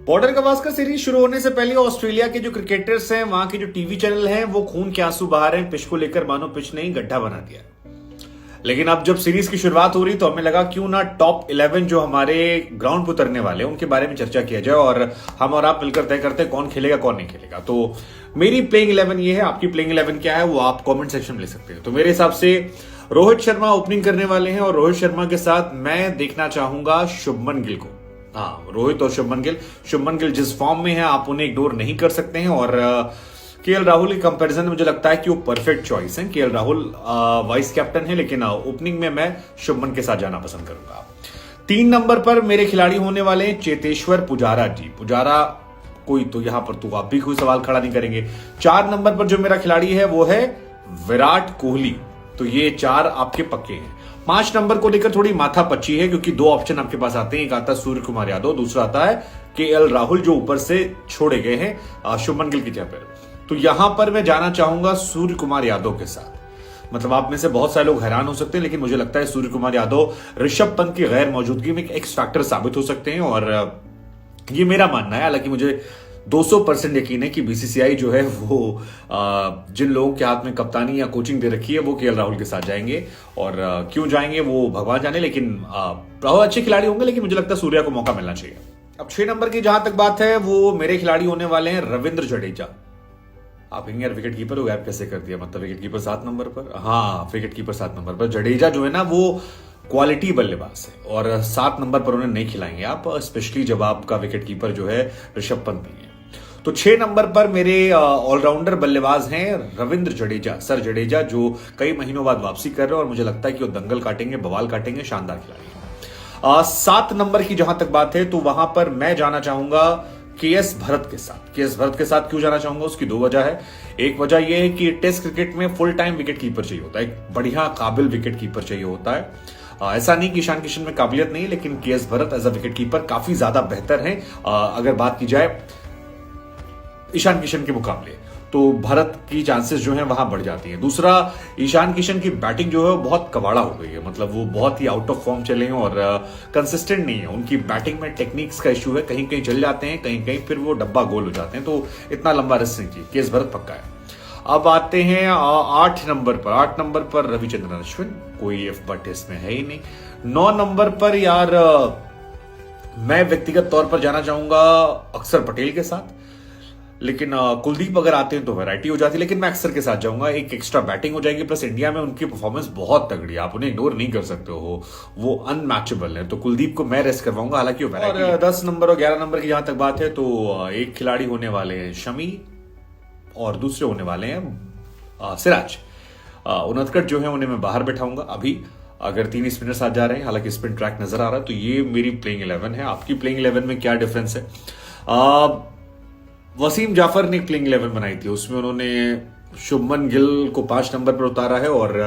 Border Gavaskar series शुरू होने से पहले ऑस्ट्रेलिया के जो क्रिकेटर्स हैं, वहां के जो टीवी चैनल हैं, वो खून के आंसू बहा रहे हैं पिच को लेकर, मानो पिच ने ही गड्ढा बना दिया। लेकिन अब जब सीरीज की शुरुआत हो रही तो हमें लगा क्यों ना टॉप 11 जो हमारे ग्राउंड पर उतरने वाले हैं उनके बारे में चर्चा किया जाए और हम और आप मिलकर तय करते हैं कौन खेलेगा कौन नहीं खेलेगा। तो मेरी प्लेइंग 11 ये है, आपकी प्लेइंग 11 क्या है वो आप कॉमेंट सेक्शन में ले सकते हैं। तो मेरे हिसाब से रोहित शर्मा ओपनिंग करने वाले हैं और रोहित शर्मा के साथ मैं देखना चाहूंगा शुभमन गिल को। हाँ, रोहित और शुभमन गिल जिस फॉर्म में है आप उन्हें इग्नोर नहीं कर सकते हैं। और केएल राहुल के कंपैरिजन में मुझे लगता है कि वो परफेक्ट चॉइस है। केएल राहुल वाइस कैप्टन है, लेकिन ओपनिंग में मैं शुभमन के साथ जाना पसंद करूंगा। 3 नंबर पर मेरे खिलाड़ी होने वाले हैं चेतेश्वर पुजारा जी। पुजारा कोई तो यहां पर तो आप भी कोई सवाल खड़ा नहीं करेंगे। 4 नंबर पर जो मेरा खिलाड़ी है वो है विराट कोहली। तो ये 4 आपके पक्के हैं। 5 नंबर को लेकर थोड़ी माथापच्ची है क्योंकि 2 ऑप्शन आपके पास आते हैं। एक आता है सूर्य कुमार यादव, दूसरा आता है केएल राहुल जो ऊपर से छोड़े गए हैं शुभमन गिल की जगह पर। तो यहां पर मैं जाना चाहूंगा सूर्य कुमार यादव के साथ। मतलब आप में से बहुत सारे लोग हैरान हो सकते हैं, लेकिन मुझे लगता है सूर्य कुमार यादव ऋषभ पंत की गैर मौजूदगी में एक एक्स फैक्टर साबित हो सकते हैं। और ये मेरा मानना है, हालांकि मुझे 200% यकीन है कि बीसीसीआई जो है वो जिन लोगों के हाथ में कप्तानी या कोचिंग दे रखी है वो केएल राहुल के साथ जाएंगे। और क्यों जाएंगे वो भगवान जाने, लेकिन राहुल अच्छे खिलाड़ी होंगे, लेकिन मुझे लगता है सूर्या को मौका मिलना चाहिए। अब 6 नंबर की जहां तक बात है वो मेरे खिलाड़ी होने वाले हैं रविंद्र जडेजा। आप कहेंगे यार विकेट कीपर को गैप कैसे कर दिया, मतलब विकेट कीपर 7 नंबर पर। हाँ, विकेट कीपर 7 नंबर पर। जडेजा जो है ना वो क्वालिटी बल्लेबाज है और 7 नंबर पर उन्हें नहीं खिलाएंगे आप, स्पेशली जब आपका विकेट कीपर जो है ऋषभ पंत नहीं है। तो 6 नंबर पर मेरे ऑलराउंडर बल्लेबाज हैं रविंद्र जडेजा, सर जडेजा, जो कई महीनों बाद वापसी कर रहे हैं और मुझे लगता है कि वो दंगल काटेंगे, बवाल काटेंगे, शानदार खिलाड़ी। 7 नंबर की जहां तक बात है तो वहां पर मैं जाना चाहूंगा केएस भरत के साथ। केएस भरत के साथ क्यों जाना चाहूंगा, उसकी 2 वजह है। एक वजह यह है कि टेस्ट क्रिकेट में फुल टाइम विकेट कीपर चाहिए होता है, एक बढ़िया काबिल विकेट कीपर चाहिए होता है। ऐसा नहीं कि ईशान किशन में काबिलियत नहीं, लेकिन KS Bharat as a wicket keeper काफी ज्यादा बेहतर है अगर बात की जाए ईशान किशन के मुकाबले, तो भारत की चांसेस जो हैं वहां बढ़ जाती हैं। दूसरा, ईशान किशन की बैटिंग जो है वो बहुत कबाड़ा हो गई है, मतलब वो बहुत ही आउट ऑफ फॉर्म चले हैं और कंसिस्टेंट नहीं है। उनकी बैटिंग में टेक्निक्स का इशू है, कहीं कहीं चल जाते हैं, कहीं कहीं फिर वो डब्बा गोल हो जाते हैं। तो इतना लंबा रिस्क नहीं चाहिए, केएस भरत पक्का है। अब आते हैं 8 नंबर पर। 8 नंबर पर रविचंद्रन अश्विन, कोई इफ बट इसमें है ही नहीं। 9 नंबर पर यार मैं व्यक्तिगत तौर पर जाना चाहूंगा अक्षर पटेल के साथ, लेकिन कुलदीप अगर आते हैं तो वैरायटी हो जाती है, लेकिन मैं अक्सर के साथ जाऊंगा। एक एक्स्ट्रा बैटिंग हो जाएगी, प्लस इंडिया में उनकी परफॉर्मेंस बहुत तगड़ी है, आप उन्हें इग्नोर नहीं कर सकते हो, वो अनमैचेबल है। तो कुलदीप को मैं रेस्ट करवाऊंगा, हालांकि वो वैरायटी। और 10 नंबर और 11 नंबर की जहां तक बात है तो एक खिलाड़ी होने वाले हैं शमी और दूसरे होने वाले हैं सिराज। उनतकट जो है उन्हें मैं बाहर बैठाऊंगा अभी, अगर 3 स्पिनर साथ जा रहे हैं, हालांकि स्पिन ट्रैक नजर आ रहा है। तो ये मेरी प्लेइंग 11 है। आपकी प्लेइंग 11 में क्या डिफरेंस है? वसीम जाफर ने प्लेइंग 11 बनाई थी, उसमें उन्होंने शुभमन गिल को 5 नंबर पर उतारा है और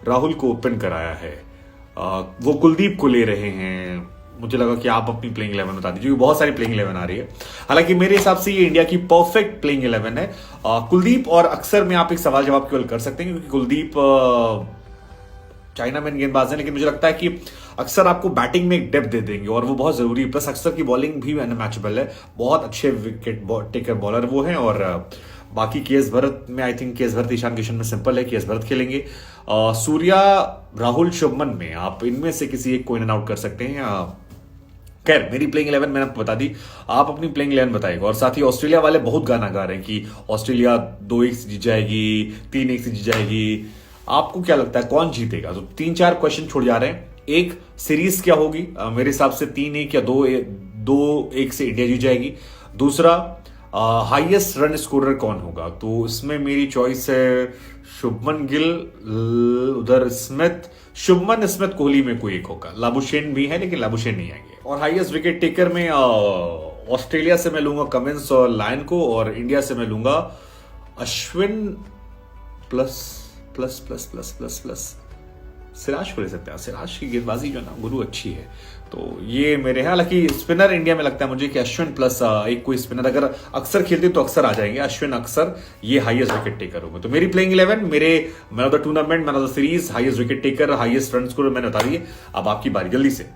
राहुल को ओपन कराया है। वो कुलदीप को ले रहे हैं। मुझे लगा कि आप अपनी प्लेइंग 11 बता दीजिए, बहुत सारी प्लेइंग 11 आ रही है। हालांकि मेरे हिसाब से ये इंडिया की परफेक्ट प्लेइंग 11 है। कुलदीप और अक्सर में आप एक सवाल जवाब केवल कर सकते हैं, क्योंकि कुलदीप चाइना मैन गेंदबाज है, लेकिन मुझे लगता है कि अक्सर आपको बैटिंग में एक डेप्थ दे देंगे और वो बहुत जरूरी है। प्लस अक्सर की बॉलिंग भी अनमैचेबल है, बहुत अच्छे विकेट टेकर बॉलर वो हैं। और बाकी केएस भरत में आई थिंक केएस भरत ईशान किशन में सिंपल है, केएस भरत खेलेंगे। सूर्या, राहुल, शुभमन में आप इनमें से किसी एक को इन एंड आउट कर सकते हैं। खैर, मेरी प्लेइंग 11 मैंने आपको बता दी, आप अपनी प्लेइंग 11 बताइएगा। और साथ ही ऑस्ट्रेलिया वाले बहुत गाना गा रहे हैं कि ऑस्ट्रेलिया 2-1 से जीत जाएगी, 3-1 से जीत जाएगी। आपको क्या लगता है कौन जीतेगा? तो 3-4 क्वेश्चन छोड़ जा रहे हैं। एक, सीरीज क्या होगी? मेरे हिसाब से 3-1 या 2-1 से इंडिया जीत जाएगी। दूसरा, हाईएस्ट रन स्कोरर कौन होगा? तो इसमें मेरी चॉइस है शुभमन गिल, उधर स्मिथ, शुभमन स्मिथ, कोहली में कोई एक होगा। लाबुशेन भी है, लेकिन लाबुशेन नहीं आएंगे। और हाईएस्ट विकेट टेकर में ऑस्ट्रेलिया से मैं लूंगा कमिंस और लायन को, और इंडिया से मैं लूंगा Ashwin plus plus plus plus plus plus Siraj को ले सकते हैं। सिराज की गेंदबाजी जो है ना गुरु अच्छी है। तो ये मेरे हैं। हालांकि स्पिनर इंडिया में लगता है मुझे कि अश्विन प्लस एक कोई स्पिनर अगर अक्सर खेलते तो अक्सर आ जाएंगे। अश्विन अक्सर ये हाईएस्ट विकेट टेकर होंगे। तो मेरी प्लेइंग 11, मेरे man of the tournament, man of the series, highest wicket taker, highest run score मैंने बता दिए। अब आपकी बारी, जल्दी से।